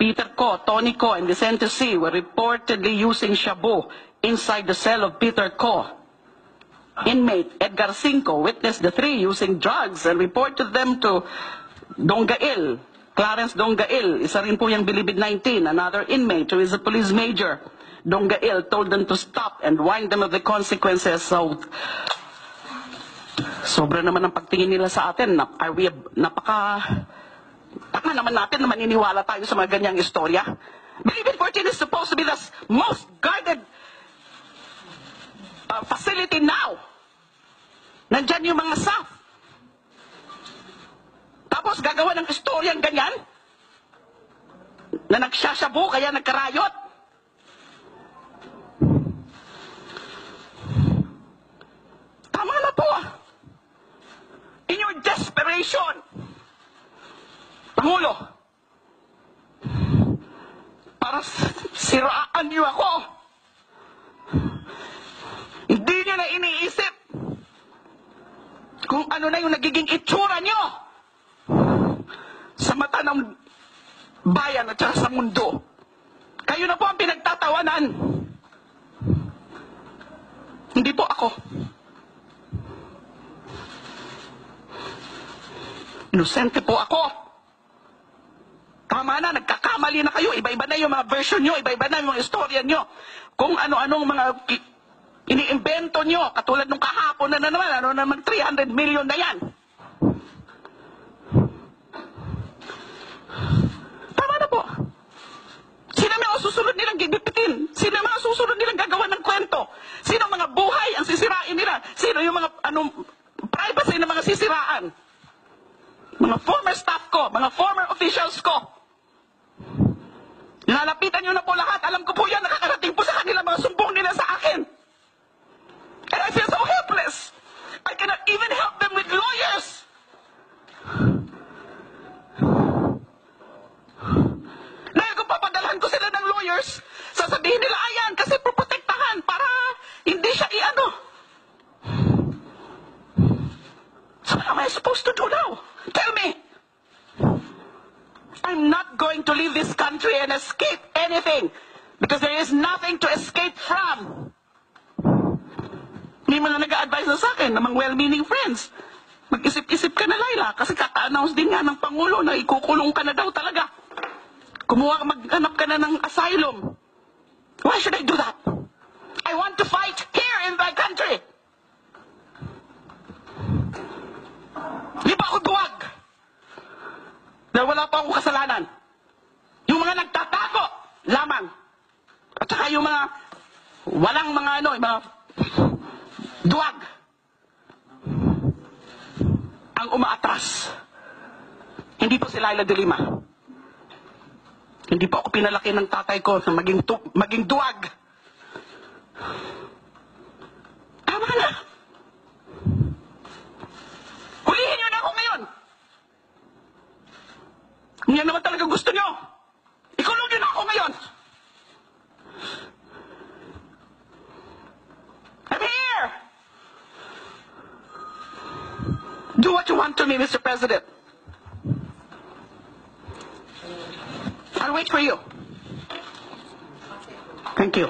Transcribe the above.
Peter Ko, Tony Ko, and Vicente C. were reportedly using shabu inside the cell of Peter Ko. Inmate Edgar Cinco witnessed the three using drugs and reported them to Donggail. Clarence Donggail, isa rin po yung Bilibid 19, another inmate who is a police major. Donggail told them to stop and warn them of the consequences. So, sobra naman ang pagtingin nila sa atin. Tama naman natin na maniniwala tayo sa mga ganyang istorya. Bilibid 14 is supposed to be the most guarded facility now. Nandyan yung mga staff. Tapos gagawa ng istoryang ganyan na nagsasyabu kaya nagkarayot. Tama na po. In your desperation, Pangulo, para siraan niyo ako. Hindi niyo na iniisip kung ano na yung nagiging itsura niyo sa mata ng bayan at saka sa mundo. Kayo na po ang pinagtatawanan. Hindi po ako. Inosente po ako. Tama na, nagkakamali na kayo. Iba-iba na yung mga version nyo, iba-iba na yung mga istorya nyo. Kung ano-anong mga iniimbento nyo, katulad nung kahapon na naman, ano naman 300 million na yan. Tama na po. Sino mga susunod nilang gigipitin? Sino mga susunod nilang gagawa ng kwento? Sino mga buhay ang sisirain nila? Sino yung mga privacy na mga sisiraan? Mga former staff ko, mga former officials ko. Lalapitan nyo na po lahat. Alam ko po yan, nakakarating po sa kanila mga sumbong nila sa akin. And I feel so helpless. I cannot even help them with lawyers. Dahil kung papadalhan ko sila ng lawyers, sasabihin nila, ayan, kasi protektahan para hindi siya i-ano. So what am I supposed to do now? Tell me. I'm not going to leave this country and escape anything because there is nothing to escape from. May mga nag-a-advise na sa akin, ng mga well-meaning friends. Mag-isip-isip ka na, Laila, kasi kaka-announce din nga ng Pangulo na ikukulong ka na daw talaga. Maghanap ka na ng asylum. Why should I do that? I want to fight here in my country. Di ba ako duwag? Dahil wala pa akong kasalanan. Yung mga nagtatago lamang. At saka yung mga walang mga mga duwag ang umaatras. Hindi po si Laila de Lima. Hindi po ako pinalaki ng tatay ko na maging duwag. Tama na. Hulihin niyo na ako ngayon. Kung yan naman talaga gusto niyo, ikulong niyo na ako ngayon. I'm here. Do what you want to me, Mr. President. I'll wait for you. Thank you.